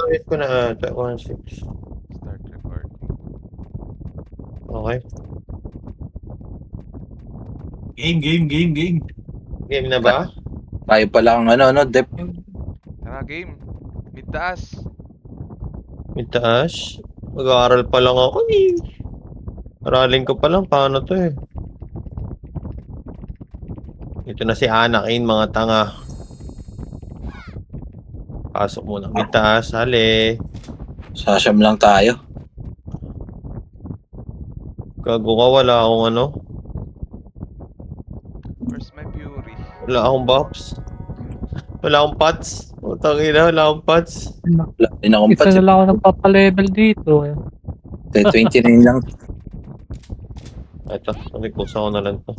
ayos ko na ata. 1-6. Start recording. Okay. Game. Game na ba? Tayo pala ang dep. Tara, game. Mid taas. May taas. Mag-aaral pa lang ako eh. Aralin ko pa lang. Paano to eh? Ito na si Anakin, mga tanga. Pasok muna. May taas. Hali. Sasham lang tayo. Gago ka. Wala akong ano. Where's my Fury? Wala akong buffs. Wala akong pots. Utang ina. Wala akong pots. Wala din akong Isa patsi. na lang ako nagpapalevel dito. 29 lang. Ito. Repost ako na lang to.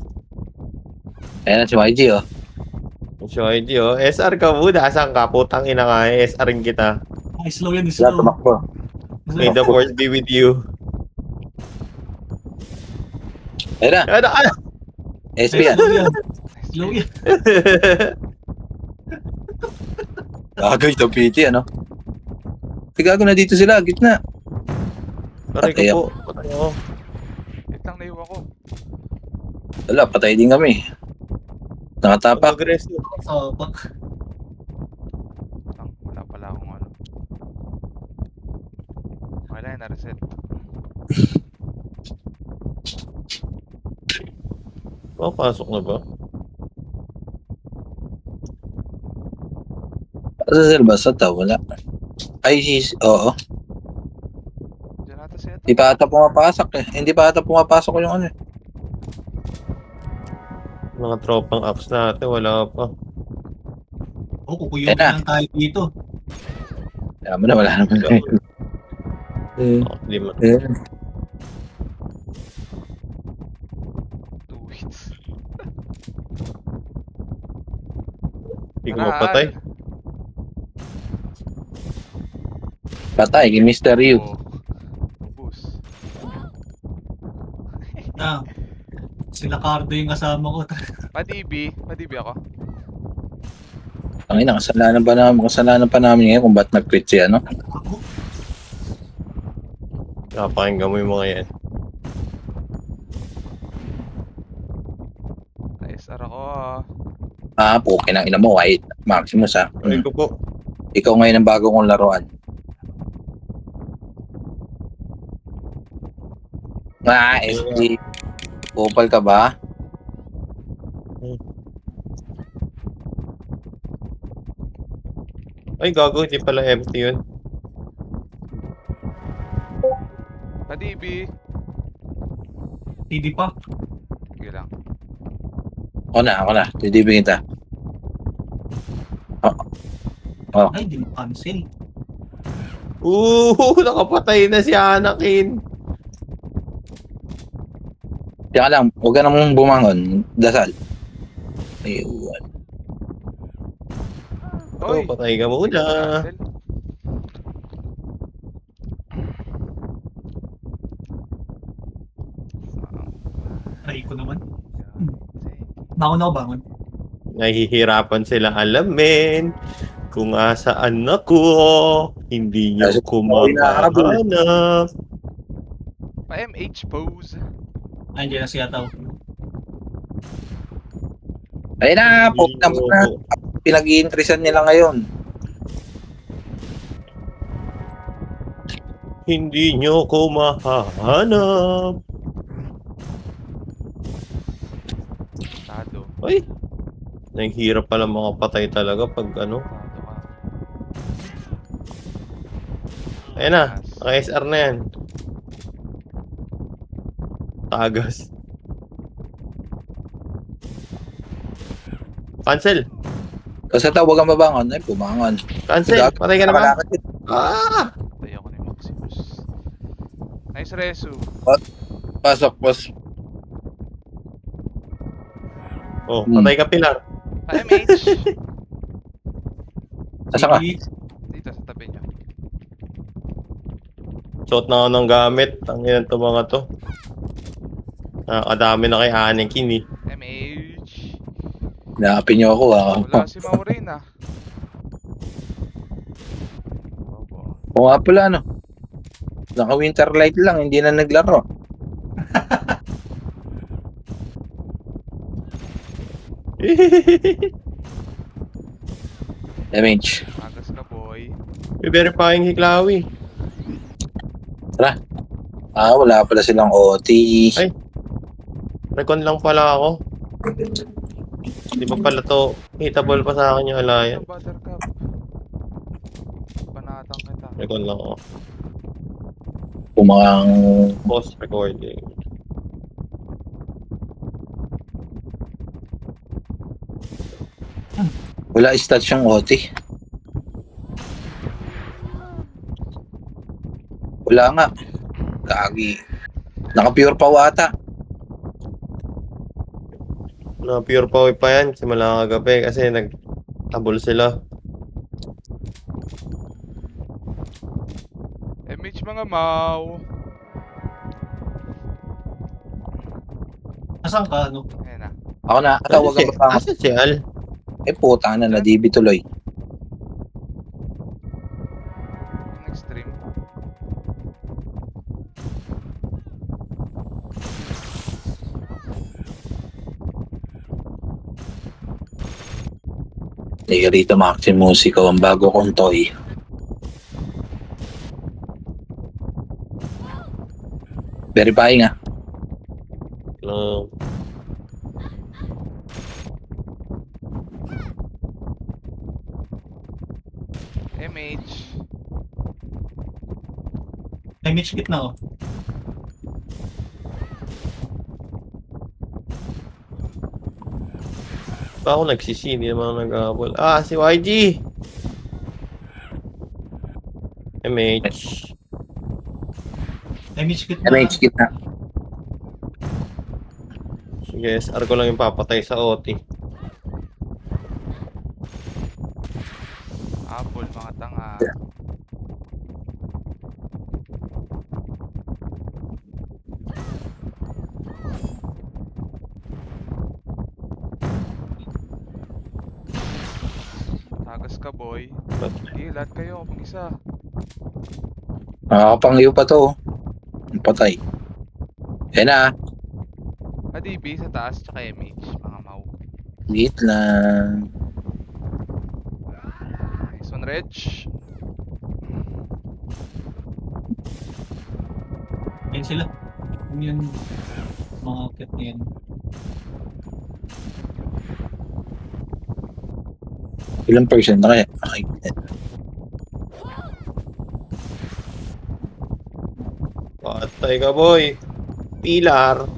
Ayan na si YG oh. So, ID oh. SR ka muna. Saan ka? Putang ina nga. SR-in kita. Ay, slow yan, Wala slow. tumakbo. May the force be with you. Ayan na. Ano ka? SP yan. Slow yan. Gagawin ito PT ano. Gago na dito sila. Gitna. Aray Patay ko po. Patay ako. Wait lang, naiwan ko. Wala. Patay din kami. Nakatapak. Aggressive. So, bak. Wala pala akong ano. Wala yun, na-reset. Pasok na ba? Sa Silvasa ta. Wala. Ay, oo. Diyan nata siya Hindi pa ata pumapasok eh. Hindi pa ata pumapasok yung ano eh. Mga tropang apps natin. Wala pa. Oh, kukuyog lang tayo dito. Alam mo na, wala naman. Hindi man. 2 hits. Hindi ko mapatay. Patay, kay Mr. Ryu. Boost. Ah, sila Cardo yung kasama ko. Pa-DB ako. Ang ina, kasalanan pa namin ngayon kung ba't nag-quit siya, no? Ako? Napakinggan mo yung mga yan. SR ako Pukin ang ina mo, White. Maximus, ha? Aray ko po. Ikaw ngayon ang bago kong laruan. SD. Opal ka ba? Ay, gago. Hindi pala empty yun. Pa-DB. TD pa. Sige lang. Ako na. Didibigin kita. Ay, di mo cancel. Nakapatay na si Anakin. Diyan ka lang, huwag ka namang bumangon. Dasal. Ayun. Oy! Patay ka muna. Cancel. Try ko naman. Bangon ako, bangon. Nahihirapan sila alamin kung asaan ako. Hindi niyo Kasi ko ako hinahabol. mahanap. Pa-MH pose. Ay, dyan na siya tao. Ayun na, pupunta na. Pinag-i-interesan nila ngayon. Hindi niyo ko mahanap. Tado. Ay! Naghihirap pala mga patay talaga pag ano. Tado ka. Ayan na, naka-SR na yan. Tagas. Cancel! Kasi tao, huwag kang mabangon. Ay, bumangon. Cancel! Patay ka na ba? Nakalakad yun. Patay ako ni Maximus. Nice resu. Pasok. Oh, patay ka Pilar. Pa-MH. Asa ka? Dito sa tabi niyo. Suot na ako ng gamit. Ang ilan to mga to. Nakakadami na kay Anakin eh. MH. Nakapin niyo ako, ha? Wala si Maureen ah. Opo. O nga pala, ano? Naka-winter light lang, hindi na naglaro. Damage. Agas ka, boy. May verifying hiklawi. Wala pala silang OT. Ay. Recon lang pala ako. Di ba pala to, hitable pa sa akin yung alliance. Buttercup. Panatang kita. Recon lang ako. Pumakang Post recording. wala stats yung OT. Wala nga. Gagi. Naka-pure pa ata. Na pure power pa yan simula kagabi kasi nagtabol sila. MH mga mau. Nasaan ka, ano? Ayan na. Ako na, tawag ang baka. Asa si Al? Eh puta na, na-DB tuloy. Next stream. Liga rito Maximus, ikaw ang bago kong toy. Verifying ah. No. MH. MH kit na, oh. Pa ako nagsisi, hindi naman ako nag-aabol. Ah, si YG! MH. MH kit na. MH kit na. Sige, SR ko lang yung papatay sa OT. Apple, mga tanga. Tagas ka, boy. Sige, lahat kayo. Mag-isa. Nakakapangyo pa to. Ang patay. Yan na. ADB sa taas, tsaka MH. Mga mau. Wait lang. Nice one, Reg. Yan sila. Yung mga kit na yan. Ilang percent na kaya? Ay, Patay ka, boy. Pilar.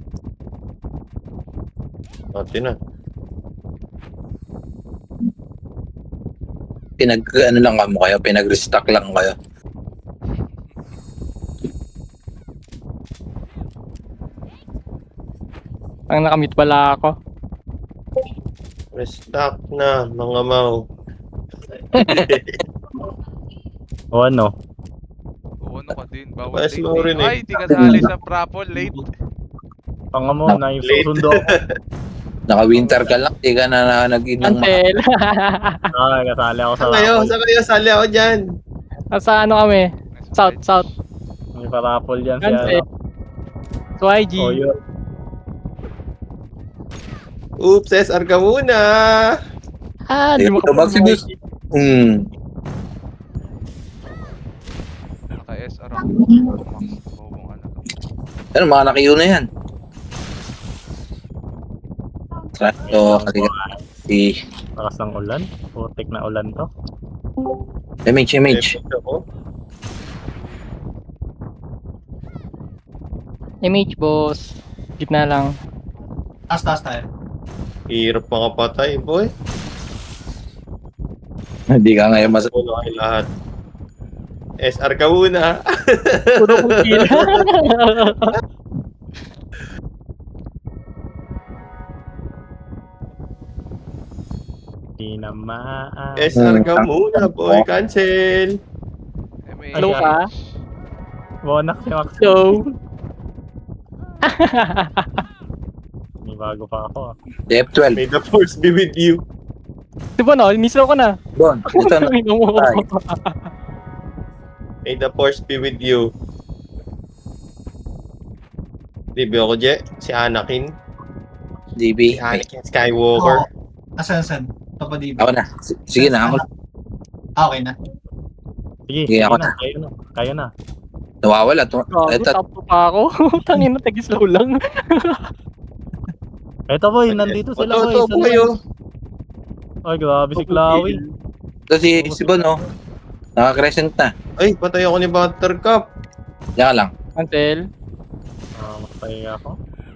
Ate na. ano lang kamo kayo? Pinag-restock lang kayo. Ang nakamute pala ako. Restock na, mga mau. O ano? Oo, ano ka din. Bawal Yes, late. mo rin eh. Ay, di ka sali sa Prapol. Late. Panga mo, naisusundo ako. Naka-winter ka lang. Di ka na nag-inom. Cancel. Kasali ako sa Saan kayo? rapol. Saan kayo? Sali ako dyan. Sa ano kami? Nice one, South, Reg. south. May parapol dyan si Cancel. ano. So YG. O yun. Oops, SR ka muna. Di mo ka Maximus. Naka-SR ako. Max. Bobong ano. Ano, mga nakiyo na yan. So, si Lakas ng ulan. Putik na ulan to. MH. Ako. MH boss. Gitna lang. Taas tayo. Hirap makapatay, boy. Hindi ka ngayon mas... Uno kayo lahat. SR ka muna. Puro kong kill. Di na SR ka muna, boy. Cancel. MH. Hello ka? Bonak si Max. So. May bago pa ako ah. F12. May the force be with you. Diba no? Misro ko na. Bon, ito na. Ay, no. Ay. May the force be with you. DB ako, Je. Si Anakin. DB. Si Anakin Skywalker. Asan? Papadibo. Ako na. Sige na, ako. Okay na. Sige, Sige, ako kayo na. Kayo na. Nawawala. Gago, Ito, top pa ako. Tangin na, tag-slow lang. Eto boy, nandito sila boy. Ito po kayo. Ay, grabe si Chloe. ito si Bon, oh. Naka-crescent na. Ay, patay ako ni Buttercup. Diyan ka lang. Mantel. Matay ako.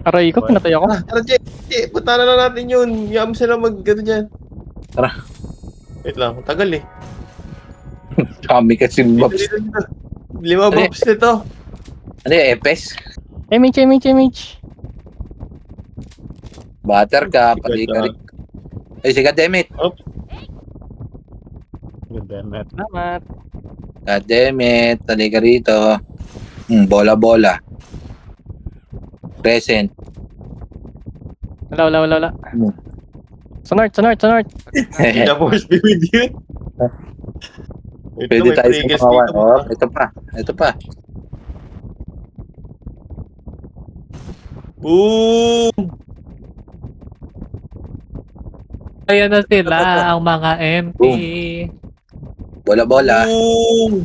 Aray ko, pinatay ako. Tara, Je. Je, punta na lang natin yun. Yam sila mag-gano dyan. Tara. Wait lang, tagal eh. Kami kasi Dito, Bobs. dito, dito. 5 bobs nito. Ano yung Epes? MH. Buttercup. Ay, sige, goddammit. Good damn it. Salamat. Goddammit. Talika rito. Bola. Crescent. Wala. Hmm. Sonart. May the force be with you. Ito, Pwede may tayo triggers sa dito. Oh, ito pa. Boom! Ayan na sila, ang mga MP. Bola. Boom!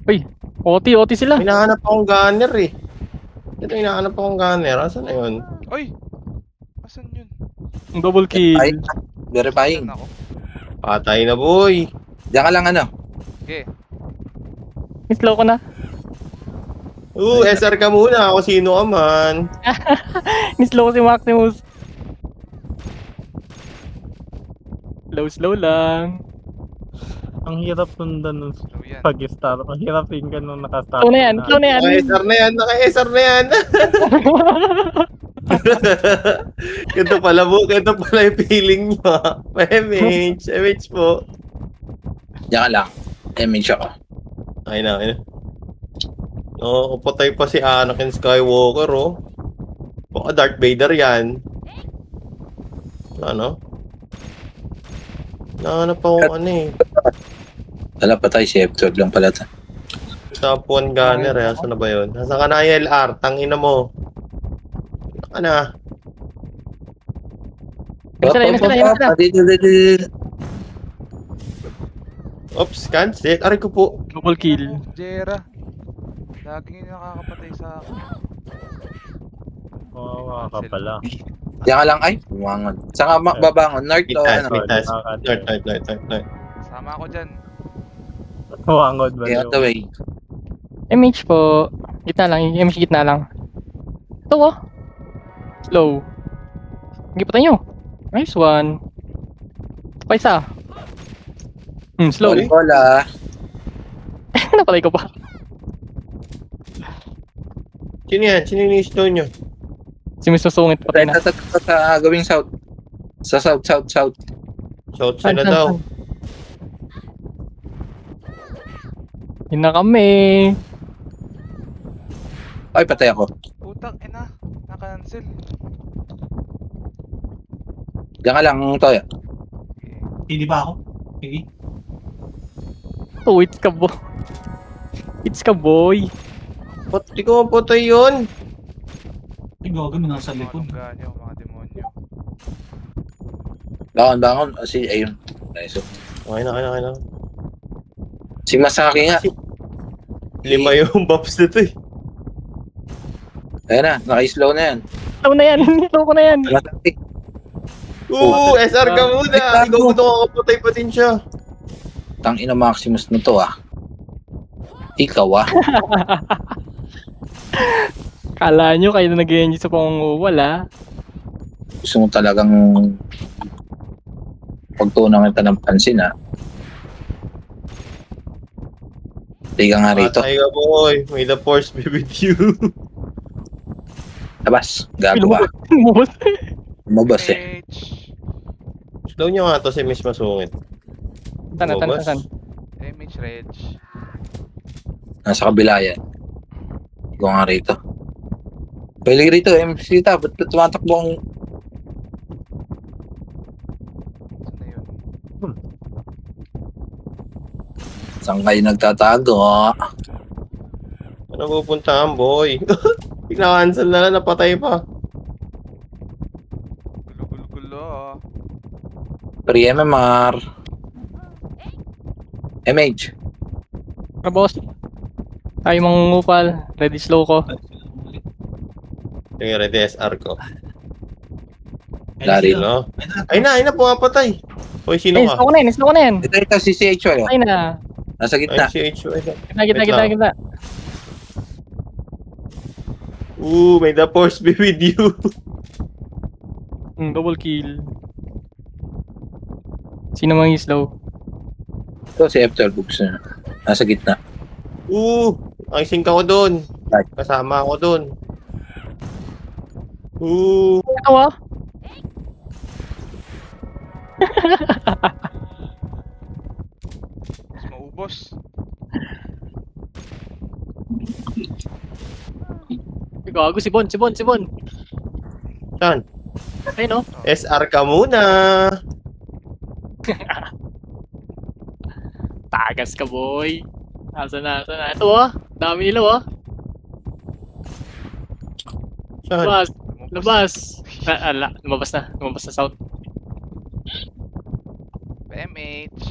Okay. OT sila. Hinahanap akong gunner eh. Ito, hinahanap akong gunner. Asan na yun? Oy! Asan yun? Double kill. Ay, verifying. Asan ako? Patay na, boy. Diyan ka lang, ano? Okay. Slow ko na. SR ka muna. Ako sino ka man. Slow ko si Maximus. Slow lang. Ang hirap sundan nung So yan. pag-start. Ang hirap tingnan nung nakastart. Slow na yan. Naka-SR na yan. Naka-SR na yan. Ganito pala, bo. Ganito pala yung feeling nyo. MH po. Diyan ka lang. Image ako. Ay na. No, patay pa si Anakin Skywalker, oh. Baka Darth Vader yan. Ano? Nahanap ako ano eh. Wala pa tayo. Si F12 lang pala ito. Top 1 gunner eh. Saan na ba yun? Nasaan ka na ILR? Tangina mo. Saan ka na? Yan sila. Dito. Oops, cancel. Aray ko po. Double kill. Jera. Laging yung nakakapatay sa akin. Oo, ka pala. Diyan ka lang. Ay, bumangon. Saan ka babangon? North o Mitas, ano? mitas. Nakakadyo. North. Sama ako dyan. Wangod ba Yeah, yun? the way. MH po. Gitna lang. MH gitna lang. Ito oh. Slow. Hindi patay nyo. Nice one. Pa isa. Slow. Bola. Napatay ko pa. Sino yan? Sino yung stone nyo? Si Mr. Sungit patay na. Sa gawing south. Sa south. Shout sila daw. Yun na kami. Ay, patay ako. Putang ina. Naka-cancel. Diyan ka lang, Toya. Hindi ba ako? Okay. Oh, it's ka boy. It's ka boy. Ba't di ko mapatay yun? Ay, gago mo nasa Mga likod. tungganyo, mga demonyo. Bangon. Ayun. Nice. Okay na. Si Masaki nga. 5 yung buffs nito eh. Ayan na, naka-slow na yan. Slow na yan. Slow ko na yan. Masaki. SR ka muna. Ikaw mo ito kakapatay pa din siya. Tangina Maximus na to ah. Ikaw ah. Kala nyo kayo na nag-enjoy sa pangunguwal ah. Gusto mo talagang pagtunan kita ng pansin ah. Tiga nga rito. Patay ka, boy. May the force be with you. Labas. Gago ah. Lumabas. Lumabas eh. Slow nyo nga to si Miss Masungit. Tan. MH Reg. Nasa kabila yan. Ikaw nga rito. Pwede rito, MC ta. Ba't tumatakbo ang... Saan na yun? Saan kayo nagtatago? Ano pupuntahan, boy? Ika-cancel na lang, napatay pa. Gulo-gulo-gulo. Pre-MMR. MH. Tara boss. Tayo mangungupal. Ready slow ko. Yung ready SR ko. Dari, No? Ay na, pumapatay. Hoy, sino Ay, ka? slow ko na yan, slow ko na yan. Ito si CH. Oh. Ay na. Nasa Ay, gitna. si HO. Kita. May the force be with you. Double kill. Sino mang slow? Ito si F12 Books na. Nasa gitna. Nakising ako doon. Right. Kasama ako doon. Ito ah. Mas maubos. Gago si Bon. Saan? Ay no. SR ka muna. Tagas ka boy. Asa na. Ito ah. Dami nila ah. Saan? Labas. Lumabas na south. MH.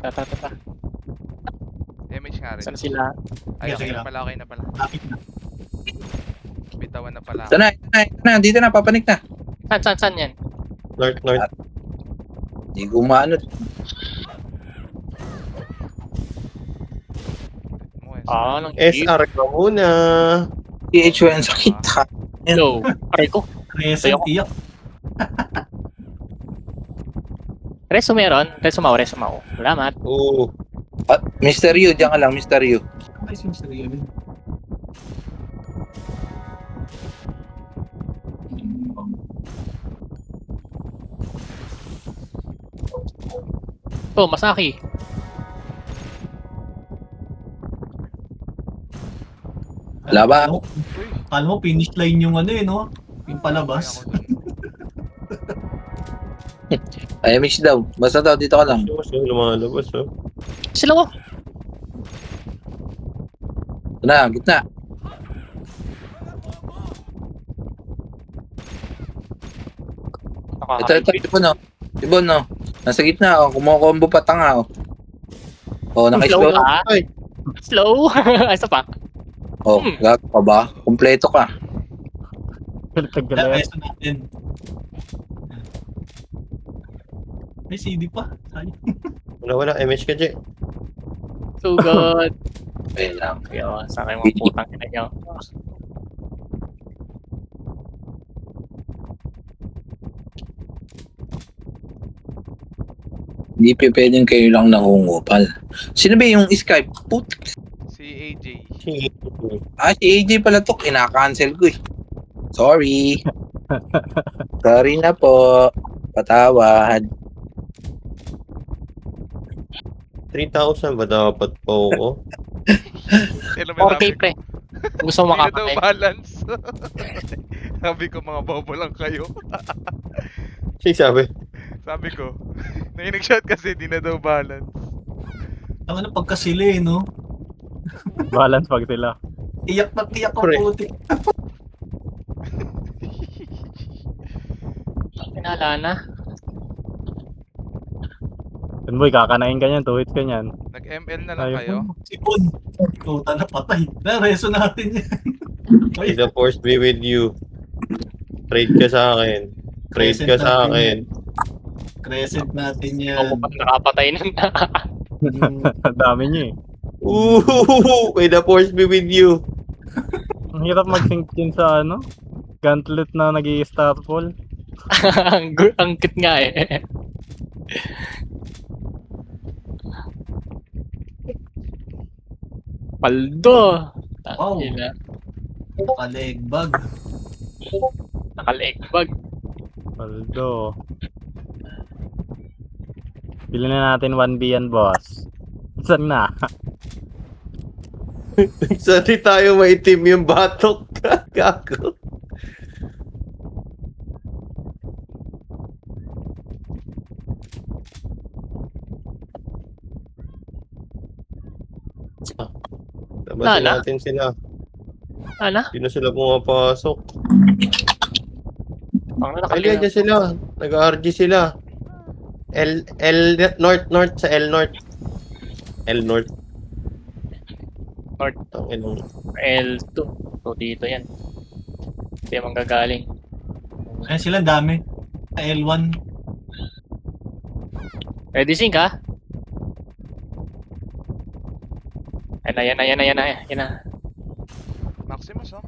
Ta. MH nga rin. Saan sila? Ay, Sige okay lang. na pala. Lapit na. Bitawan na pala. Ito na. Dito na. Papanik na. Saan yan? North. Hindi gumano. Nang SR ka muna. CH yan sa kita. Hello. Aray ko. Crescent, tiyak. Reso meron? Reso mau. Salamat. Mr. Yu. Diyan ka lang. Mr. Yu. Ay, seryo yun. Masaki. Laba. Alam mo, finish line yung ano eh, no? Yung palabas. Ay, MH daw. Basta daw. Dito ka lang. Lumalabas, oh. Sila ko. Ito na. Gitna. Ito. Ibon, no? Nasa gitna, oh. Kumukombo pa tanga, oh. Oh, naka-explode. Slow. Isa pa. Oh, gago ka ba? Kompleto ka. Tagalayan. Reso natin. May CD pa. Sayang. Wala. MH ka, Jay. So good. Ayun lang. Yo, sa akin mga putang ina nyo. Hindi pa pwedeng kayo lang nangungupal. Sino ba yung Skype? Si AJ. Si AJ pala to. Ina-cancel ko eh. Sorry. Sorry na po. Patawad. 3,000 ba dapat po ako? Kailan ba Okay, pre. Gusto mo Hindi na daw makapatay. balance. Sabi ko mga bobo lang kayo. Sabi? Sabi ko. Nag-shot kasi di na daw balance. Ang ano, pagkasili, no? Balance pag sila. Iyak na tiyak ang Pre. puti. Pinala na. Yun boy, kakanain ka niyan. 2 hits ka niyan. Nag-ML na lang Ayun. kayo. Sipon. Total na patay. Reso natin yan. May the force be with you. Trade ka sa akin. Trade ka sa akin. Crescent natin Ako yan. pa nakapatay na. Ang dami niyo eh. May the force be with you. Ang hirap mag-sync yun sa ano? Gauntlet na nag-i-starfall. Ang cute nga eh. Paldo. Wow. Tangina. Paleg bag. Nakaleeg bag. Paldo. Pili na natin 1B yan, boss. Saan na? Saan tayo maitim yung batok? Gago. Labasin Lala? natin sila. Ano? Hindi na sila pumapasok. Ang Ay, dyan sila. Nag-RG sila. North sa L North. L North. North. Tangin L2. So, dito yan. Hindi yung manggagaling. Ayan sila, dami. Sa L1. Ready sync ha? Yan na. Maximus, oh.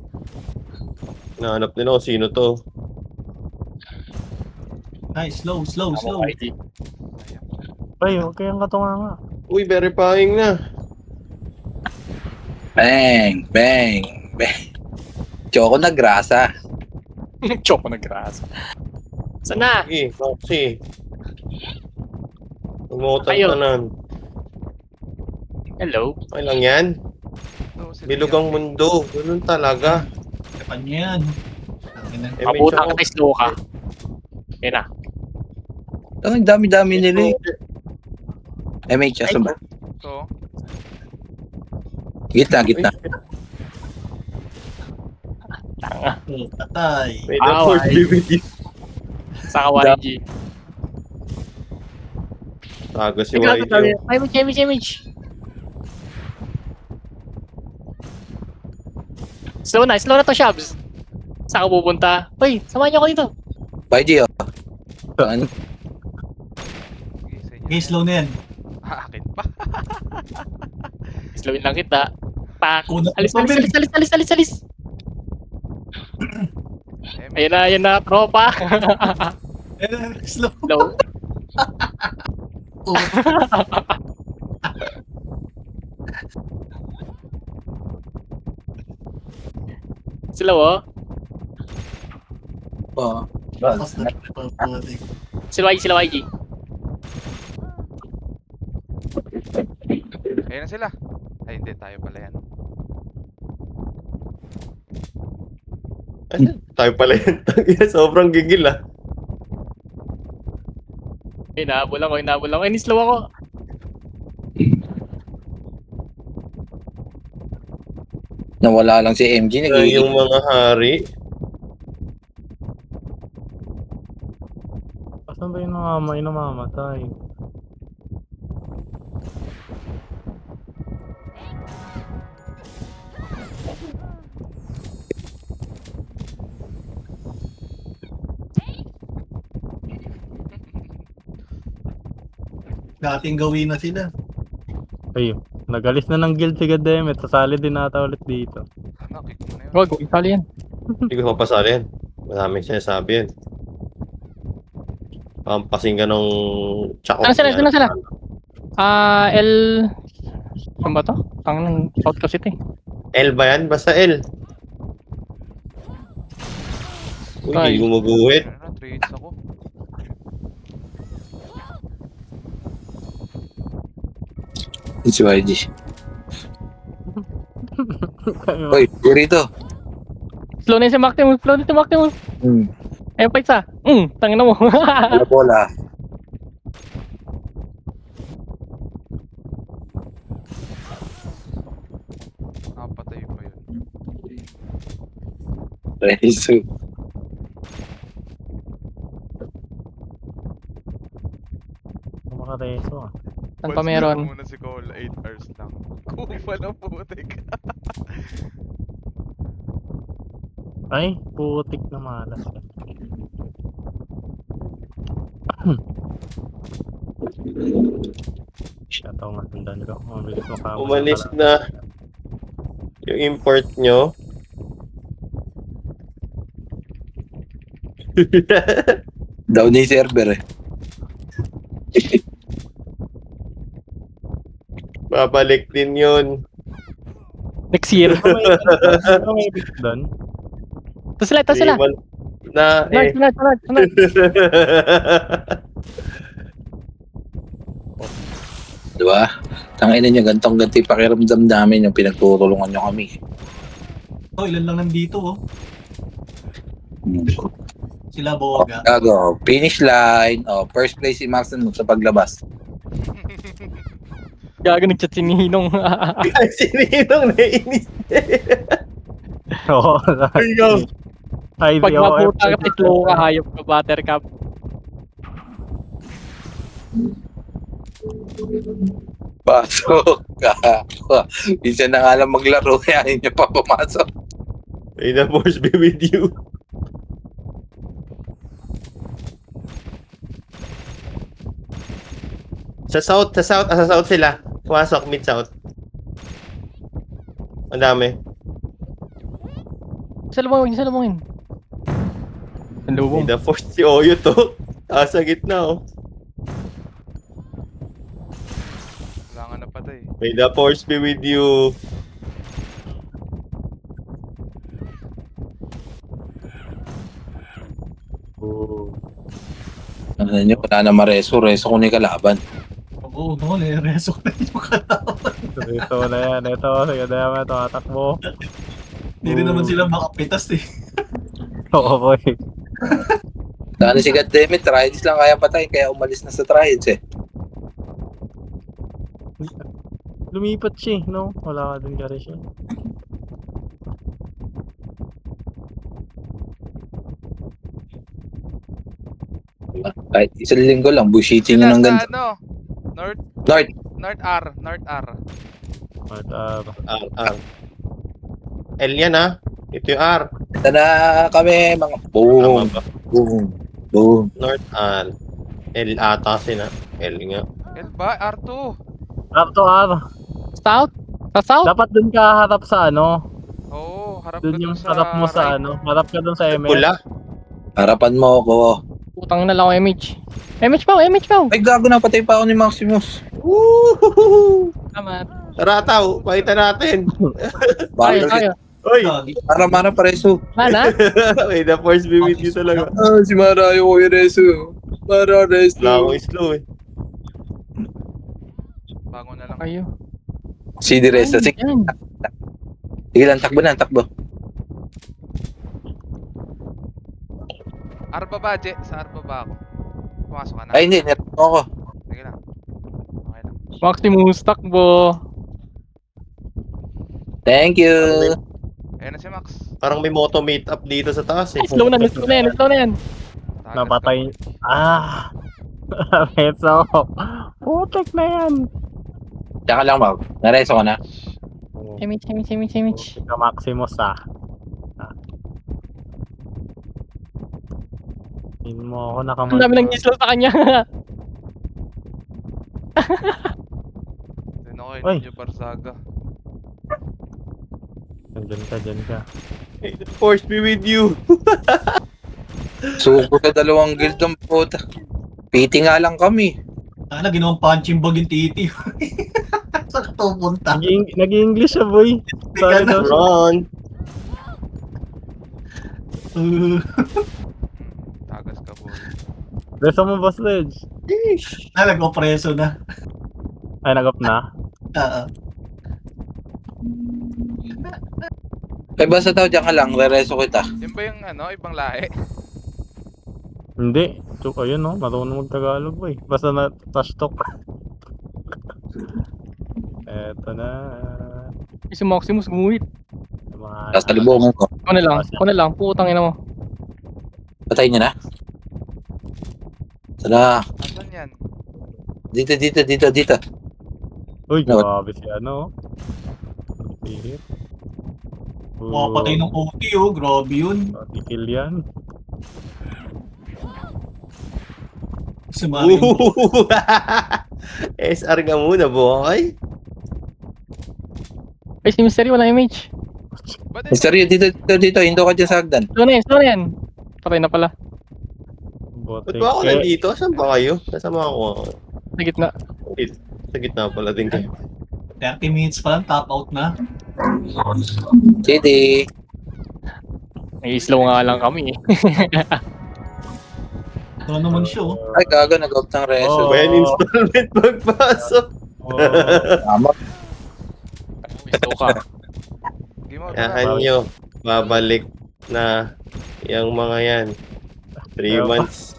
Nahanap nila kung sino to. Ay, slow. Ako, ID. Ay, huwag kayong katunga nga. Uy, verifying na. Bang! Choco na grasa. Choco na grasa. Saan na? Sige, Foxy. Umutan Ayaw. ka nan. Hello? Okay lang yan. No, sila Bilog ang yung- mundo. Ganun talaga. Kapan nyo yan. Tangin na. Eh, Mabuta medyo- ka slow ka. Yan na. Ang dami-dami nila eh. MH, asan ba? So, Gitna. Tanga. Oh, patay. May Ah, force why? DVD. Sa YG. Tago si Ikaw, YG. image. Slow na to, Shabs. Saan ka pupunta? Uy, samahan niyo ako dito. YG, oh. Ano? sige, sa inyo Okay, na slow na yan. yan. Akin pa. Slowin lang kita. Pak. Una, Alis. Eh, Ayan na, tropa. Slow. Slow. Oh, Slow, oh. Oh. tapos na. Paputik. Sila YG. Ayun na sila. Ay, hindi. Tayo pala yan. Tayo pala yun. Sobrang gigil ah. Inahabol ako. Ay, slow ako. Nawala lang si MG. Yung mga hari. Asan ba yung namamatay? Dating gawin na sila. Ay, nagalis na ng guild si Gademet. Sasali din nata ulit dito. Nakik mo na yun. Wag, isali yan. Hindi ko mapasali yan. Maraming sinasabi yan. Pampasin ka nung tsakot. Ano sila? L... Ano ba to? Ang South Coast City. L ba yan? Basta L. Uy, Ay. hindi gumuguhit. Ano na, trades ako. Si YG. Hoy, dito. Slow na yung si Maximus. Ayun pa isa. Tangin na mo. Bola. Patay pa yun. Rezo. Makareso ah. Saan pa meron? Muna si Cole, 8 hours lang. Kufa na putik. Ay, putik na malas. Shut ako matanda nito. Mabilis makama. Umalis na yung import nyo. Down na yung server eh. Babalik din yun. Next year. Ano may bit doon? Ito sila. Iwan na eh. Sunod. Diba? Tangina nyo, gantong ganti pakiramdam namin yung pinagtutulungan nyo kami. Oh, ilan lang nandito oh. Sila Boga. Gago, finish line. Oh, first place si Maxon sa paglabas. Gago nagchat si Ninong. Si Ninong naiinis. Oo. Ayun. Ay, Pag maputa ka, slow ka, hayop ka, buttercup. Pasok ka. Minsan na nga lang maglaro, kaya niya pa pumasok. May the force be with you. Sa south sila. Pumasok, mid-south. Ang dami. Salubungin. Ang May lubong. the force si Oyo to. Sa gitna, oh. Wala nga napatay. May the force be with you. Ano nyo, wala na mareso ko ni kalaban. Oo, no, reso na yung kalaban. Ito na yan. Ito, sige na yan. Tumatakbo. Hindi rin naman sila makapitas eh. Oo, boy. Dahil si goddammit, Trials lang kaya patay, kaya umalis na sa Trials eh. Lumipat siya, no? Wala ka din kari siya. Kahit isang linggo lang, bullshitting Sila nyo ng sa ganito. ano? North North, R. But, R. L yan, ah. Ito yung R. ito na kami, mga Tama boom, ba? boom. North R. L ata sila. L nga. L ba? R2. up to R. South? Sa south? Dapat dun ka harap sa ano. Oo, harap ka Dun yung dun sa harap mo sa right. ano. Harap ka dun sa MS. Pula. Harapan mo ako. Putang na lang ako, MH. MH pa. Ay, gago na, patay pa ako ni Maximus. Woohoo! Tama. Tara, tao. Pakita natin. Tayo. Oy! Lagi. Mara pareso. Mana? May the force be with you talaga. Ah, si Mara yung Kuya Reso. Mara Reso. Wala akong slow, eh. Bago na lang. Ayo. Si Diresa. Sige Yan. lang, takbo. R ba ba, Je? Sa R ba ba ako? Pumasok ka na. Ay, hindi. Nero ako. Sige lang. Okay lang. Maximus, takbo. Thank you. Ayan na si Max. Parang may moto meet up dito sa taas, eh. Ay, slow na yan. Tagas Napatay. ka. Reso. Putek na yan. Tsaka lang, Mag. Nareso ka na. MH. Ka Maximus, ah. Hindi mo ako Ang dami ng gislo sa kanya. Then ako Oy. yun yung Barzaga. Dyan ka. May the force be with you. Suko sa dalawang guild ng puta. PT nga lang kami. Sana ginawang punching bag yung titi. Saan ka pupunta? Nag-English siya, boy. Sorry daw. Run. Tagas ka po. Reso mo, Boss Ledge. Nag-opreso na. Ay, nag-up na. Eh, basta tao, dyan ka lang. Rereso kita. Yun ba yung ano, ibang lahi? Hindi. So, ayun, no. Marunong mag-Tagalog, boy. Basta na touch talk. Eto na. Si Maximus gumuhit. Tapos talibongan ko. Ako na lang. Putang ina mo. Patay niya na. Tara. Asan yan? Dito. Uy, No. grabe si ano. Hihit. Makapatay ng OT oh, grabe yun. Tikil yan. Si Mario. SR ka muna, boy. Ay, si Mystery wala MH. Ba't Misteryo, dito. Hindo ka dyan sa hagdan. Slow na yan. Patay na pala. Ba't ba ako nandito? Saan ba kayo? Nasama ako. Sa gitna. Sa gitna pala din kayo. 30 minutes pa lang, top out na. Sige. Nag-slow nga lang kami. Ito naman siya oh. Ay, gago. Nag-out ng reso. Oh. When installment magpasok. Tama. Slow ka. Game out Yahan na. nyo. Babalik na yung mga yan. 3 months.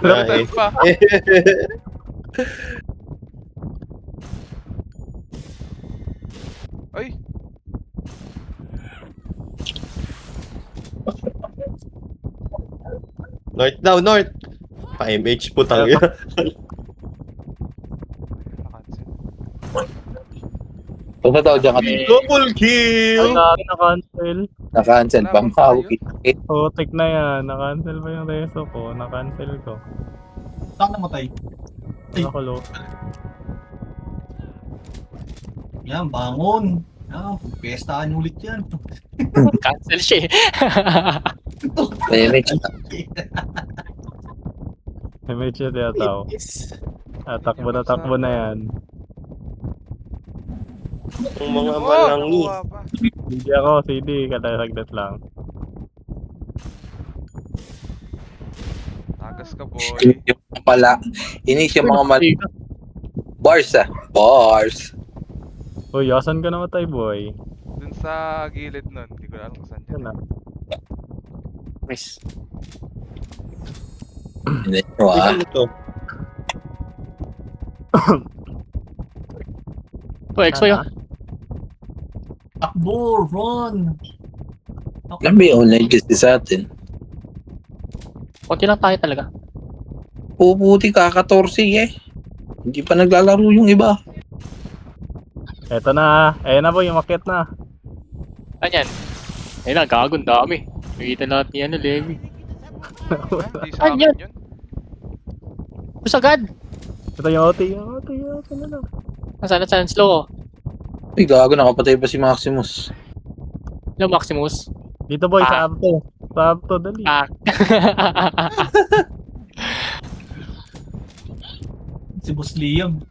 Na, eh. Pa. Ay! North daw, north! Pa-MH putang ina. Nakancel. Punta daw dyan ka. Double kill! Na-cancel. Na-cancel. Wala, Pampawi. Putik na yan. Na-cancel pa yung reso ko. Na-cancel ko. Saan namatay? Nakulo. Yan, bangon. Yan, pestahan ulit yan. Cancel siya eh. Damage. May siya tiyataw. Takbo na yan. Ang mga Oh, malangi. nakuha pa. Hindi ako, CD. Katasagdat lang. Tagas ka, boy. Yung pala. Inis yung mga bars ah. Bars. Uy, asan ka namatay, boy? Dun sa gilid nun. Hindi ko alam kung saan Yan yun. na. Miss. Hindi nyo ah. Ano to? To, expo yun. Takbo, run! Alam mo yung online kasi sa atin. Konti lang tayo talaga. Puputi ka, 14 eh. Hindi pa naglalaro yung iba. Eto na. Ayan na, boy. Umakyat na. Ayan. Ayun na, gago, ang dami. Nakita natin yan, Levi. Hindi sa Ay, amin yan. yun. Push agad! Ito yung OT. Yung OT na lang. Nasaan, slow ko. Uy, gago, nakapatay pa si Maximus. Hello, Maximus. Dito, boy. Ah. Sa Apto. Sa Apto, dali. Ah. Si Boss Liam.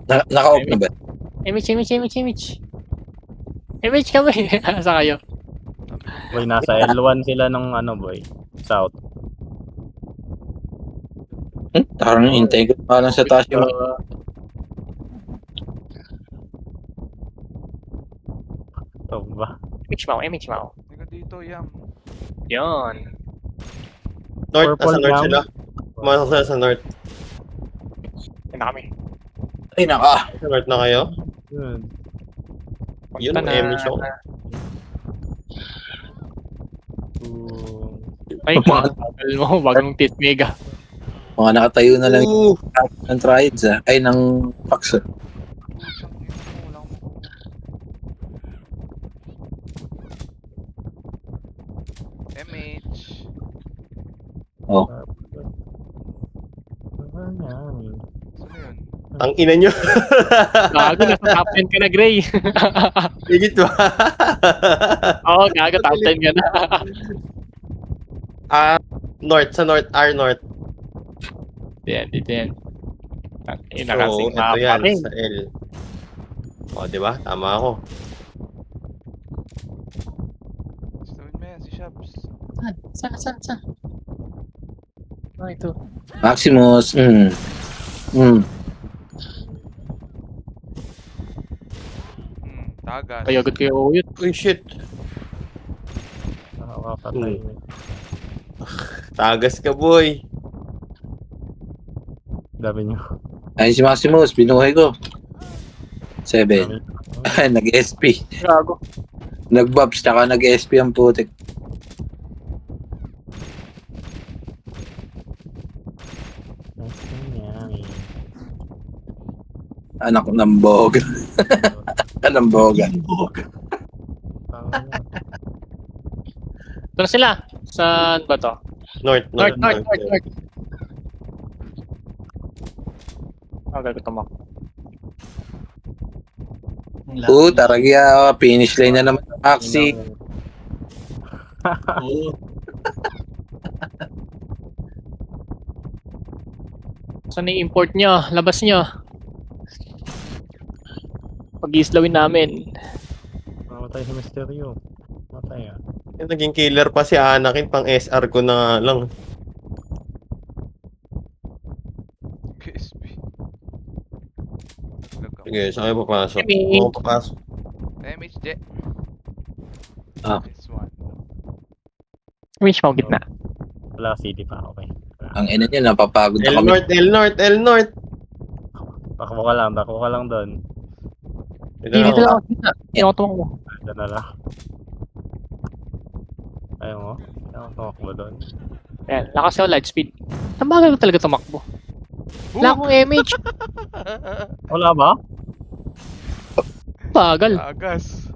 Naka-off na ba? Image kami. Saan kayo? Boy, nasa L1 sila nung ano, boy. South. Tarang hintay ko pa lang sa taas yung Ito ba? Image mo. Hindi ka dito, Yam. Yan. North, Purple nasa north lang. sila. Pumasok sila sa north. Yan na kami. ay naka. Sa north na kayo? Yun. Yun, Punta na. MH ako. Ay, tagal mo. Bagong tit mega. Mga nakatayo na lang Ooh! ng triads ah. Ay, ng Pax ah. Putsang ina mo, wala akong makuha. MH. Oh. Saan yun? Ang ina nyo. Gago, nasa top 10 ka na, Gray. Higit ba? Oo, gago, top 10 ka na. North, sa north, R north. Dito yan. So, Nakasing ito yan, rin. sa L. O, di ba? Tama ako. Stone mo yan, si Shabs. Saan? Ah, ito. Maximus. Tagas. Kaya agad kayo uyot. Uy, shit. Nakakapatay. Tagas ka, boy. Dami nyo. Ay, si Maximus. Binuhay ko. 7. Nag-SP. Gago. Nag-bobs, tsaka nag-SP ang putik. Anak ng boga. Anong boga? Ito na sila. Saan ba to? North. North. Ah, gago tumak. Taragya. Finish line na naman ng Maxi. Oo. Saan yung import nyo? Labas nyo. Pag-iislawin namin. Mamatay si Mysterio. Matay ah. Yung naging killer pa si Anakin, pang SR ko na nga lang. KSP. Sige, saan kayo papasok? Kami. Ako papasok. MH, Je. Ah. This one. Image mo, gitna. Wala CD pa. Okay. Ang ina niya, napapagod na L kami. North. Takbo ka lang doon. Dito Dito lang. lang ako. Hindi ako tumakbo. Diyan na lang. Ayaw mo? Ayaw mo tumakbo doon. Ayan, lakas ako light speed. Ang bagal ko talaga tumakbo. Wala akong MH. Wala ba? Bagal. Tagas.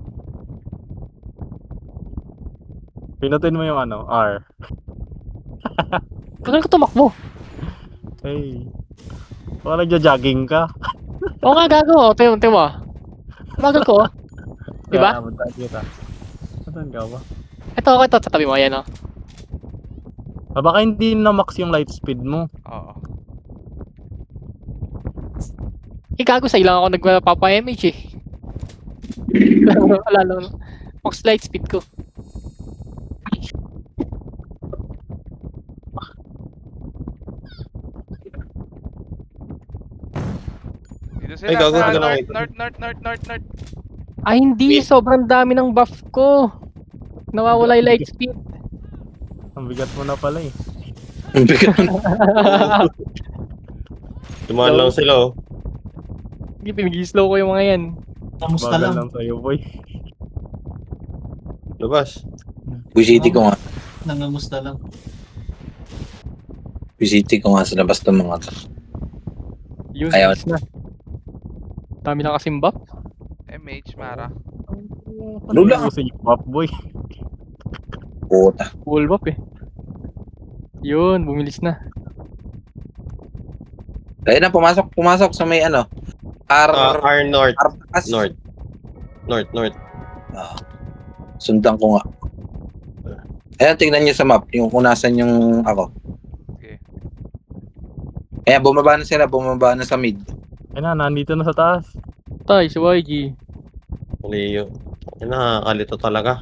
Pinutin mo yung ano, R. Bagal ko tumakbo. Hey. Wala nagja-jogging ka. Oo nga, gago. Tiyo. Bagal ko. Diba? Kaya, punta kita. Saan ka ba? Ito, sa tabi mo. Ayan, oh. Ah, baka hindi na max yung light speed mo. Oo. Gago, sa ilang ako nagpapa-MH eh. Wala lang. Max light speed ko. Dito Ay, sila gago, sa hindi ko north, nakita. north. Ay, hindi. Sobrang dami ng buff ko. Nawawala yung light speed. Ang bigat mo na pala eh. Ang bigat mo. Dumaan lang sila, oh. Hindi, pinag-slow ko yung mga yan. Kamusta Bagal lang? lang sa'yo, boy. Labas. Visiti ko nga. Nangamusta lang. Visiti ko nga sa labas ng mga to. Yun, Ayaw. nice na. Dami na kasing buff. MH, Mara. Ano lang? Uso yung pop, boy. Puta. Full buff eh. Yun, bumilis na. Ayun na, pumasok sa may ano. R North. Arpas. North. Ah, sundan ko nga. Ayan, tingnan nyo sa map, yung kung nasan yung ako. Okay. Ayan, bumaba na sa mid. Ay na, nandito na sa taas. Tay, si YG. Maliyo. Ay, nakakalito talaga.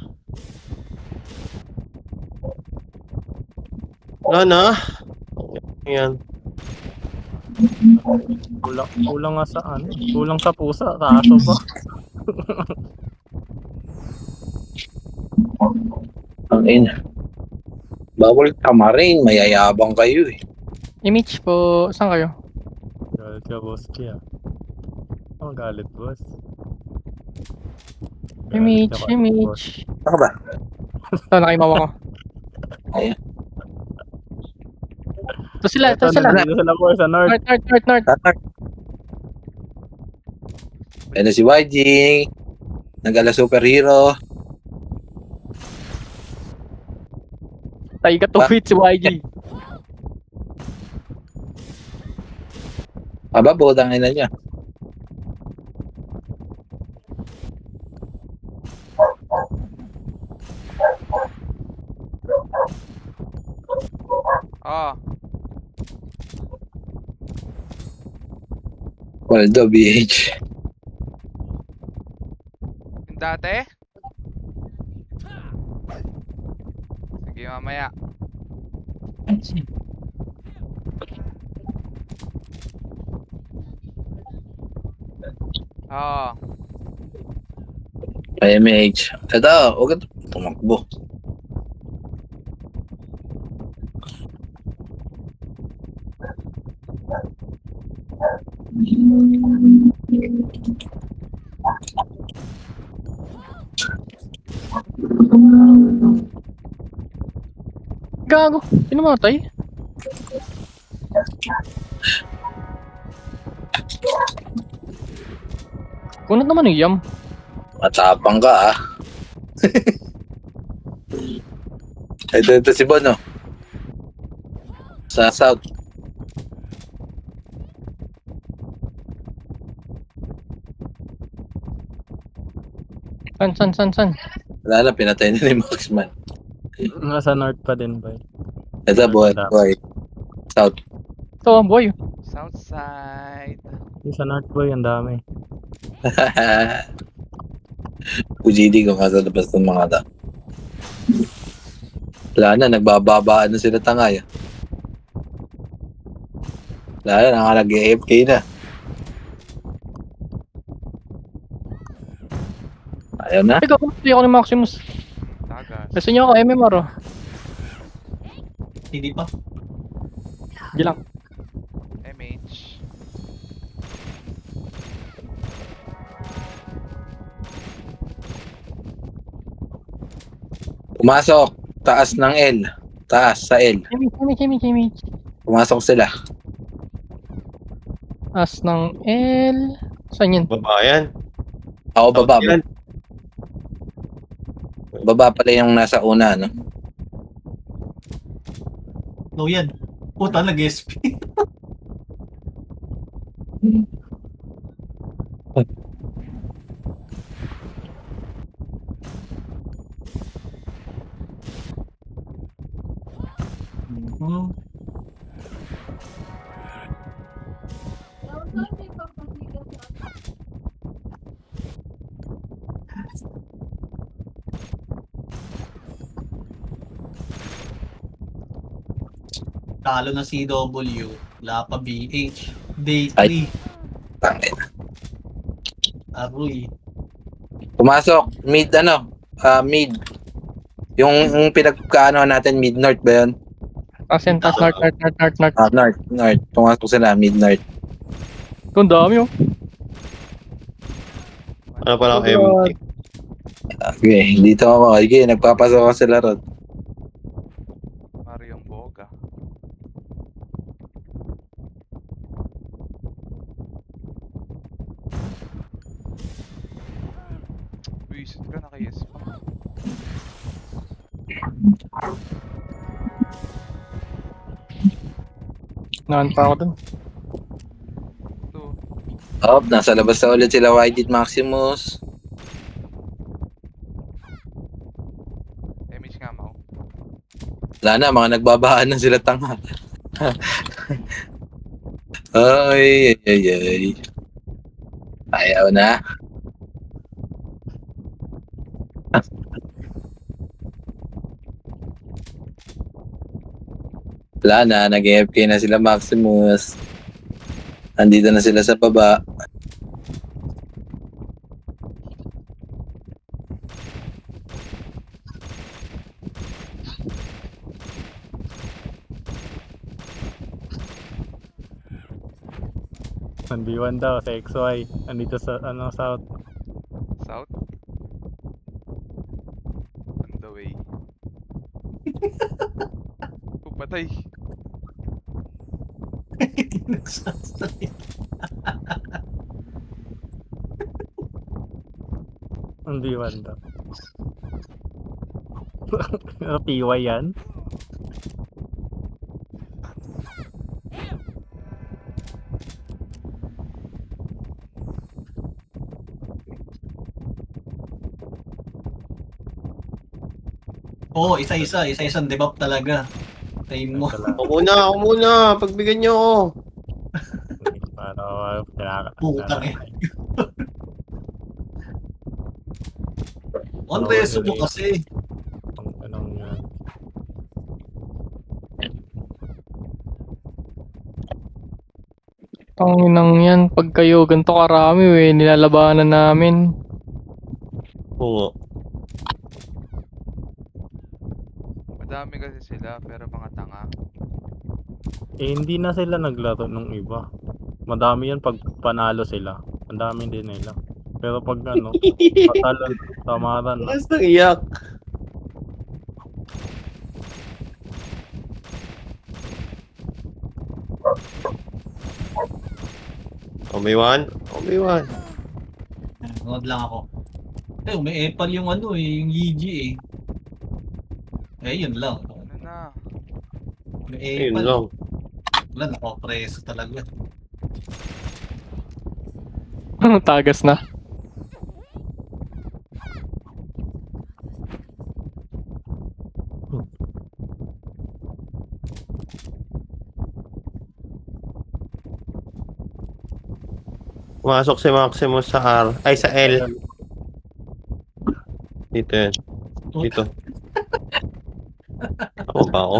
Wala na. Yan. Kulang nga sa ano. Kulang sa pusa, sa aso pa. Ang ina. Bawal tamarin, mayayabang kayo eh. Image po, saan kayo? Galit ka, boss Kia. Oh, galit, boss. Galit ka, boss. Image. Saka ba? Ito, nakaimawa ko. Ayan. Ito sila. Ito, nandito sila po sa north. North. Ayan na si YG. Nagala superhero. Tay ka to hit si YG. Aba, bodang ina niya. Ah, Waldo, BH. yung dati? Sige, mamaya. Ah, IMH. Ito, huwag ito tumakbo. Gago. Sino matay? Kunat naman yung yam. Matapang ka ah. Ito si Bono. Sa south. San? Wala na, pinatay na ni Maxman. Nasa north pa din, boy. Ito, boy. South. Ito ang boy. Southside. Yung sa north, boy, ang dami. Pujidi ko nga sa labas ng mga ta. Wala na, nagbababaan na sila tangay. Wala na, nakalag-AFK na. Ayaw na. Ay, gago. Hindi ako ni Maximus. Tagas. Gusto niyo ako, MMR oh. Hindi pa. Hindi lang. MH. Pumasok. Taas ng L. Taas sa L. Kimi. Pumasok sila. As ng L. Saan yun? Babayan. Ako baba. Yan. Baba pala yung nasa una, no? No, yan. Puta, nag-SP. Mhm. Talo na CW, wala pa BH. Day 3, Tangin. Aroy. Pumasok. Mid, mid. Yung pinagkaano natin, mid north ba yun? Asin, tas north. North. Pumasok sila, mid north. Ang dami oh. Ano pala empty. Okay, dito ako. Okay, nagpapasok ako sila ron. Mariong Boga. Wisit ka naka-yes pa. Naan pa ako dun. Ito. Oh, nasa labas na ulit sila YD Maximus. Image nga mo. Wala na, mga nagbabahan na sila tanga. Ay. Ayaw na. Wala na, nag-AFK na sila Maximus. Andito na sila sa baba. Nandiwan daw sa XY. Andito sa south. South. On the way. Patay. Nagsasay. Nandiwan daw. PY yan? Oo, isa-isang debuff talaga. Tayin mo. Ako muna. Pagbigyan nyo ako. Para Putang eh. On reso mo kasi. Anong yan? Tanginang yan. Pag kayo ganito karami nilalabanan namin. Oo. Madami kasi sila pero mga tanga. Hindi na sila naglaro nung iba. Madami yan pag panalo sila. Ang dami din nila. Pero pag patalo, tamaran na. Mas nang iyak. Obi-Wan. Nanood lang ako. May epal yung yung EG yun lang. Ano na? May Ayun epal. lang. Wala, nakapreso talaga. Tagas na. Pumasok si Maximus sa R. Ay, sa L. Dito yan. Dito. Ako ba ako?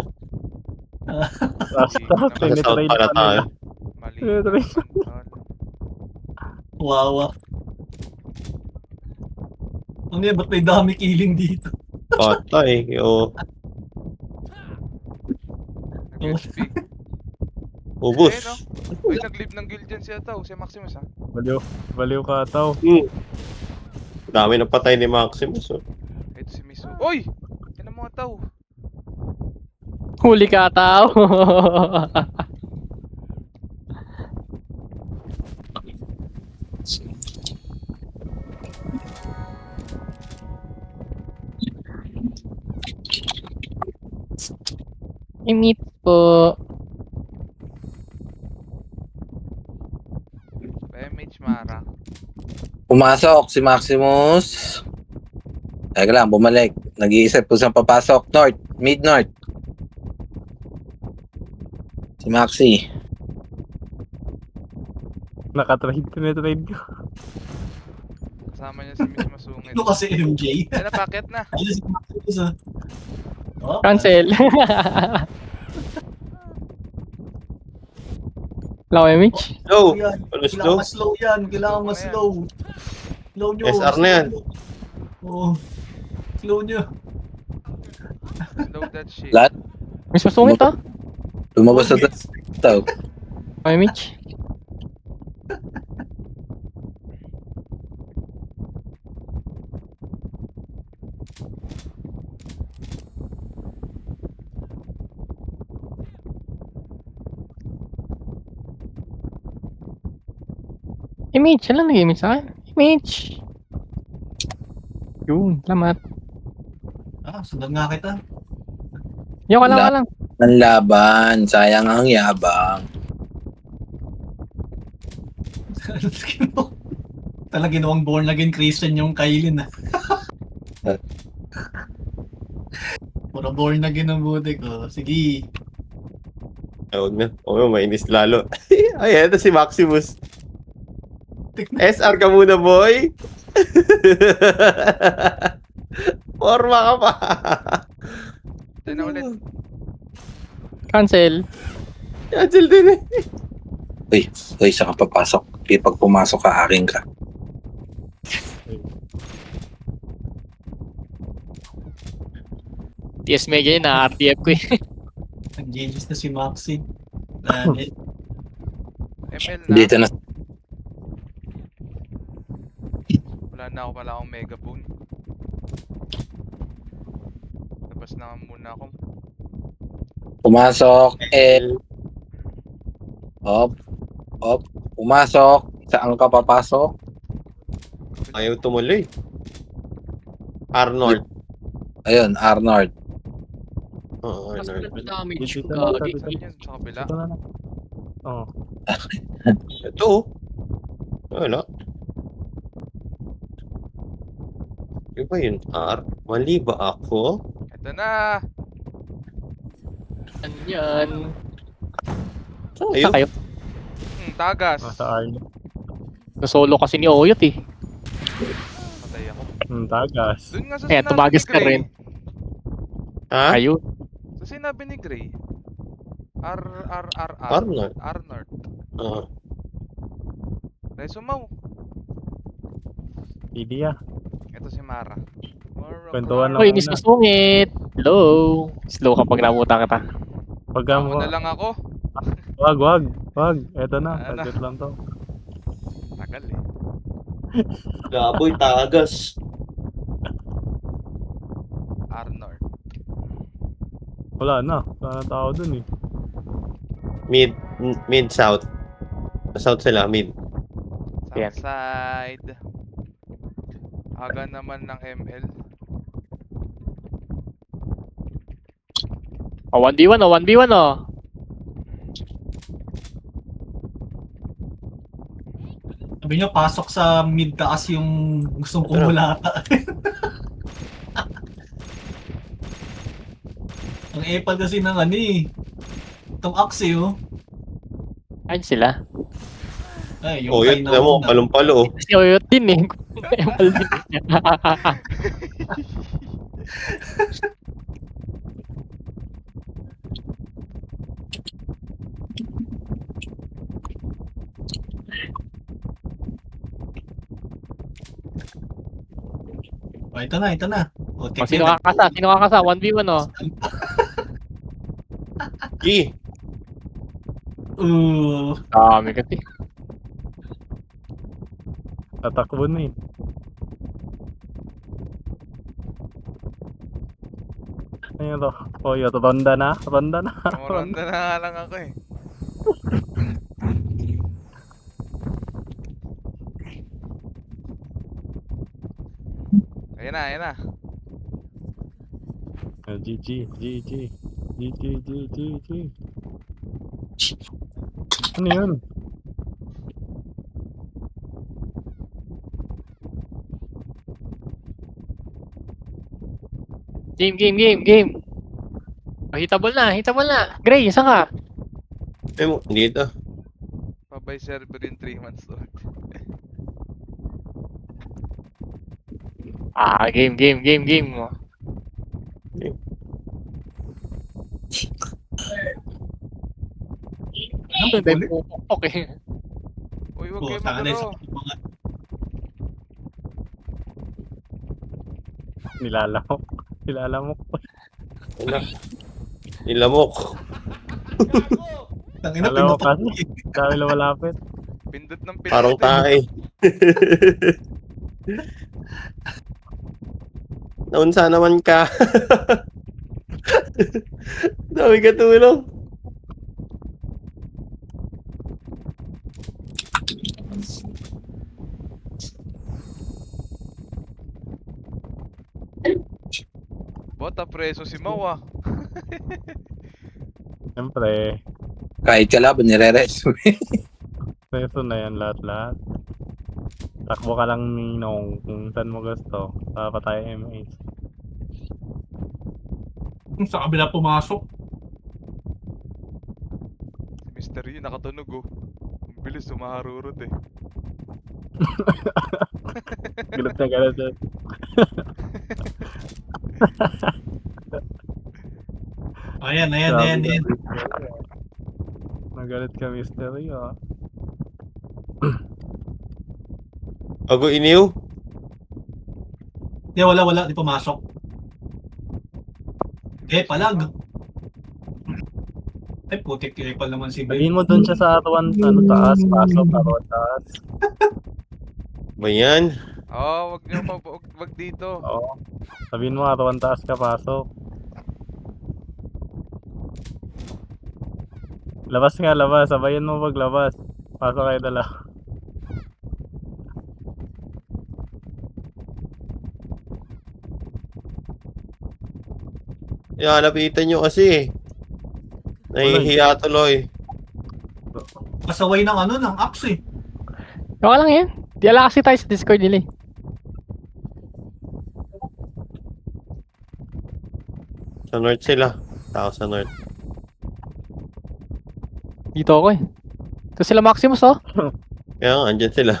Basta, Nasa south penetrate pala pa tayo. nila. Mali. Penetrate. Wawa. Ano yan, ba't may dami killing dito? Patay. Yo. Nag-SP. Ubus. Eh, no? Uy, nag-leave ng guild dyan siya tao. Si Maximus ha. Baliw ka tao. Dami na patay ni Maximus. Oh. Ito si Misu. Uy! Yan ang mga tao. Huli ka, tao. I-meet po. PMH Mara. Pumasok si Maximus. Teka lang, bumalik. Nag-iisip kung saan papasok. North. Mid-north. Si Maxi. Nakatrade, tinitrade ko. Kasama niya si Miss Masungit. Ano kasi MJ? Ay, napakit na. Ayun si Maximus ah. Oh, Cancel. Wala ko, Mitch. Slow! yan. Ano Kailangan slow? mas slow yan. Kailangan mas slow. Slow nyo. SR na yan. Oo. Slow nyo. Load that shit. Lahat. Miss Masungit, ah. Lumabas na tao. Okay, Mitch. Mitch, alam na Mitch sa akin. Mitch! Yun, salamat. Ah, sundan nga kita. Yung ka lang, ka lang. Ang laban. Sayang ang yabang. Talaga ginawang born again Christian yung Kailin ah. Puro born again ang buti ko. Sige. Huwag na. Oo, mainis lalo. Ay, eto si Maximus. SR ka muna, boy! Forma ka pa! Ito na ulit. Cancel. Cancel din eh. Uy, saan ka papasok? Pag pumasok ka, aking ka. TS Mega yun, na-RTF ko eh. Nag-genius na si Maxi. Planet. ML na. Dito na. Wala akong megaphone. Labas na muna ako. Pumasok. Op. Pumasok. Saan ka papasok? Ayaw tumuloy. Arnold. Ayun, Arnold. Oo, Mas Arnold. damage Dito ko na, gagi. Saan yun? Sa kabila? Ito na lang. Oo. Ito oh. Wala. Di ba yun? Mali ba ako? Ito na! Ano yan? Saan Ayun. kayo? Tagas. Nasa Arno. Nasolo kasi ni Oyot eh. Patay ako. Tagas. Doon nga sa Kaya sinabi tumagas ni ka Gray. rin. Ha? Ayun. Sa sinabi ni Gray. Arnold. Arnold. Oo. Resumaw. Hindi ah. Ito si Mara. Kwentuhan lang. Uy, Miss Masungit. Hello. Slow kapag namuta kita. Pag Ako na lang ako. Wag. Eto na. Ano? Target lang to. Tagal eh. Gaboy, tagas. Arnold. Wala na. Wala na tao dun eh. Mid, south. South sila, mid. Yan. Southside. Aga naman ng ML. 1v1 oh, 1v1 oh. Sabi nyo, pasok sa mid-taas yung gustong kumulata. Ang epal kasi ng ano eh. Itong axe oh. Ayun sila. Ay, yung Oh, yun, kay alam mo, Nauna. palumpalo oh. Si Oyot din eh. Emal din niya. Oh, ito na. O, Oh, sino kakasa? 1v1 oh. G. Dami kasi. Tatakbo na eh. Ayun to. Oh, yun. Ronda na. Ronda na. Ronda na nga lang ako eh. Ayan na, ayan na. GG. GG. GG. GG. GG. Ano yun? Game. Oh, hitable na. Gray, isa ka. Dito. Pabay server yung 3 months old. Game. Ano Ito ulit? yung pupukpok eh. Uy, huwag Oh, kayo saka na magulo. sa mga Nilalamok. Nilalamok. Wala. Nilamok. tangina Alam mo pinutok. kasi. Dami lumalapit. Pindot ng pindot. Parang tae. Naunsa naman ka. Dami ka tulong. Bota preso si Mau ah. Siyempre. Kahit kalaban, nire-resume. Preso na yan lahat. Takbo ka lang ninong kung saan mo gusto. Papatay MH. Sa kabila pumasok. Si Mr. Yu nakatunog oh. Ang bilis sumaharurot eh. Galit na galit na. Ayan. Nagalit ka, Mr. Yu, ah. Bago iniw. Di, wala. Di pumasok. Palag. Ay, putik pal naman si Ben. Sabihin mo dun siya sa R1, taas, pasok, R1 taas. Ba yan? Oh, wag niyo wag dito. Oo. Sabihin mo R1 taas ka, pasok. Labas. Sabayan mo paglabas. Pasok kayo dala. Lapitan nyo kasi. Nahihiya tuloy. Kasaway ng ng axe eh. Okay lang yan. Di ala kasi tayo sa Discord nila eh. Sa north sila. Tao sa north. Dito ako eh. Ito sila Maximus oh. Kaya nga, andyan sila.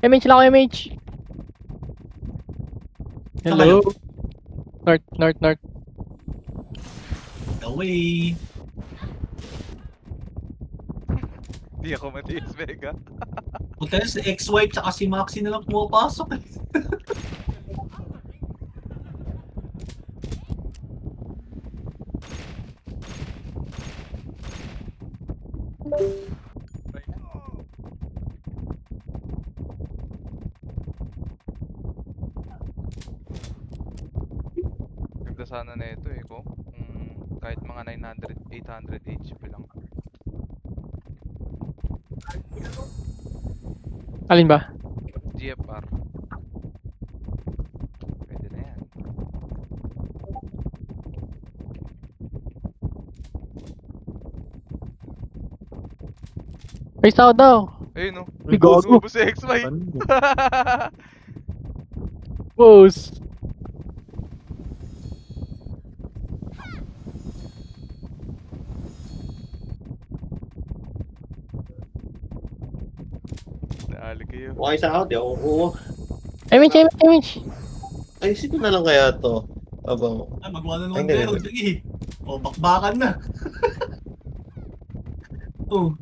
MH lang ako MH. Hello. North. Away. Di ako matiis, Vega. Puta si ex-wife tsaka si Maxi na lang pumapasok eh. Ganda sana na ito eh, kung kahit mga 900, 800 HP lang. Alin ba? GFR. Pwede na yan. Face out daw. Ayun oh. Uy, gago. Subo si XY. Ano? Boss. Naali kayo. Okay sa ako, di ako kuha. MH. Ayusin ko na lang kaya to. Abang. Ay, magawa na Ay, naman kayo. hindi. Sige. O, bakbakan na. Oh,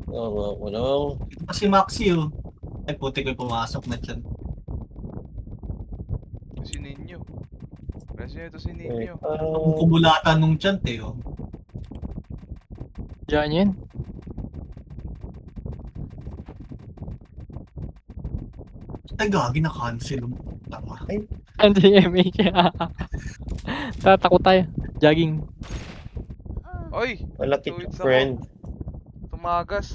Ako lang. ito pa si Maxi oh. Ay, putik ko pumasok na dyan. Si Ninyo. Kasi ito si Ninyo. Ang kumulatan nung chant eh oh. Diyan yan. Ay, gagi na cancel. Tama. NGMA siya. Tatakot tayo. Jogging. Oy! Malapit Tuwid yung sa friend. Tumagas.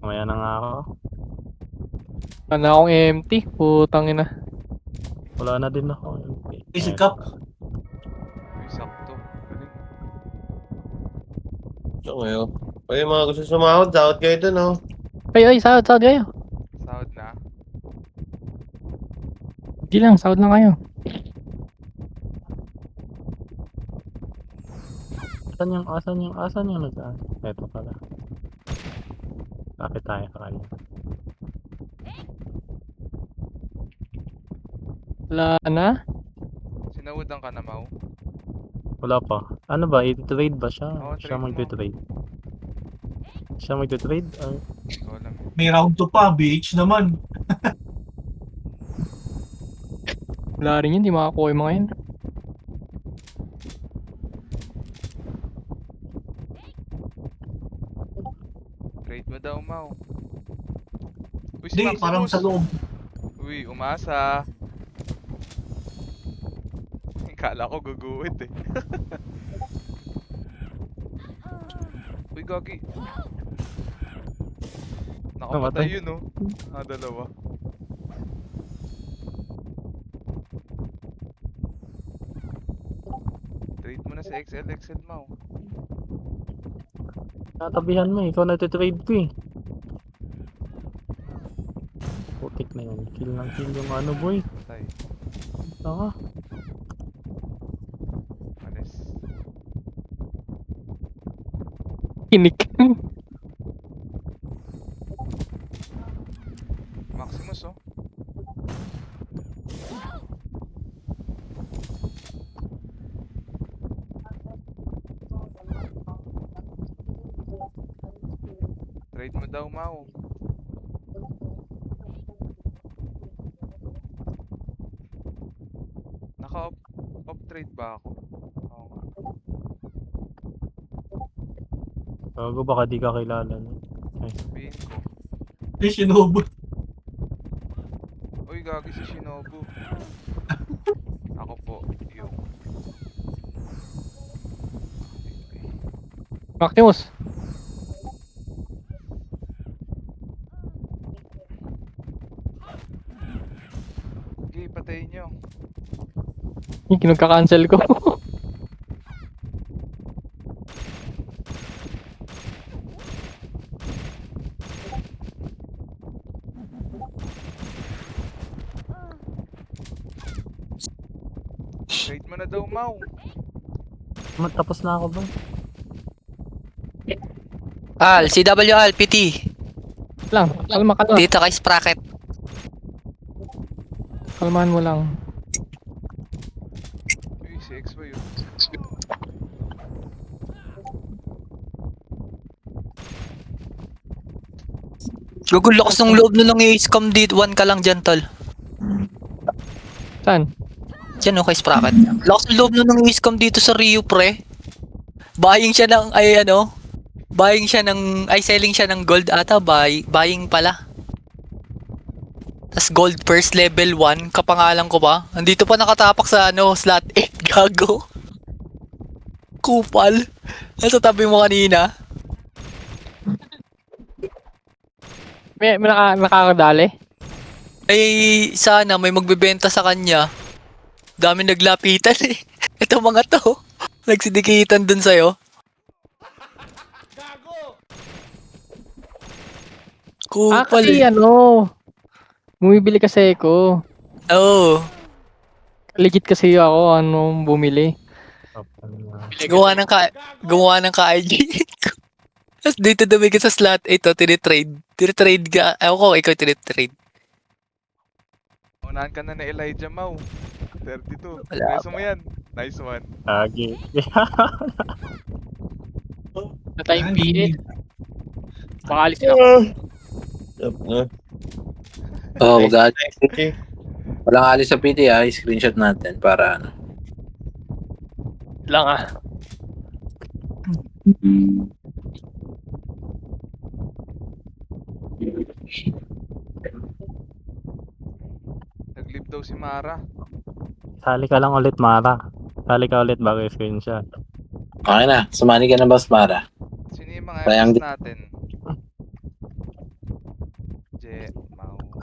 Mamaya na nga ako. Wala na akong empty. Putang ina. Wala na din ako. Easy cup. Uy, sakto. Galing. So ngayon. Oy, mga gusto sumahod, sahod kayo dun, oh. Ay, sahod kayo. Sahod na. Hindi lang, sahod lang kayo. Asan yung nag-ano? Eto pala. Lapit tayo sa kanya. Wala na? Sinawodan ka na, Mau. Wala pa. Ano ba? I-trade ba siya? Oo, Siya trade mo. magte-trade. Siya magte-trade? Ay, Ikaw alam. May round 2 pa. BH naman. Wala rin yun, di makakuha yung mga yun. Trade mo daw, Mau. Uy, si Hindi, Maximus. parang sa loob. Uy, umasa. Kala ko guguhit eh. Uy, gagi. Nakapatay Namatay. yun, oh. Dalawa. Trade mo na sa XL, Mau. natabihan mo eh. Ikaw nagte-trade ko eh. Putik na yun. Kill ng kill yung ano boy. Patay. Saka. Alis. Kinik. Maximus, oh. Trade mo daw, Mau. Naka-off trade ba ako? Oo nga. Gago baka di ka kilala no? Sabihin ko. Ay, Shinobu. Uy, gagi si Shinobu. Ako po, yung... Maximus. Okay, patayin nyo. Yung kinagka-cancel ko. Trade mo na daw, Mau. Tapos na ako ba? Al, CWL, PT. Lang, kalma ka lang. Dito kay Sprocket. Kalmahan mo lang. Uy, si XY yun. Gugul lakas ng loob nun ng i-scam dito. 1 ka lang dyan, tol. Saan? Dyan o kay Sprocket. Lakas ng loob nun ng i-scam dito sa Rio, pre. Buying siya ng, selling siya ng gold ata. Buying pala. Tas gold first level 1. Kapangalan ko pa. Nandito pa nakatapak sa slot 8. Gago. Kupal. Nasa tabi mo kanina. May nakakadali? Ay, sana may magbebenta sa kanya. Dami naglapitan eh. Ito mga to. Nagsidikitan dun sa'yo. Kupal Kasi eh. bumibili kasi ako. Oo. Legit kasi ako, bumili. Gumawa ng ka-IG. Tapos dito dami ka sa slot 8, tinitrade. Tinitrade ka. Ewan ko, ikaw tinitrade. Unahan ka na Elijah, Mau. 32. Wala Preso mo yan. Nice one. Agi. Natay yung pilit. Makalis na. Yup na. Oh, wag Okay. walang alis sa PT screenshot natin para ano. Lang Nag-leave daw si Mara. Sali ka lang ulit, Mara. Sali ka ulit bago i-screenshot. Okay na, sumali ka na, Boss Mara. Sino yung mga Sayang MS din. natin?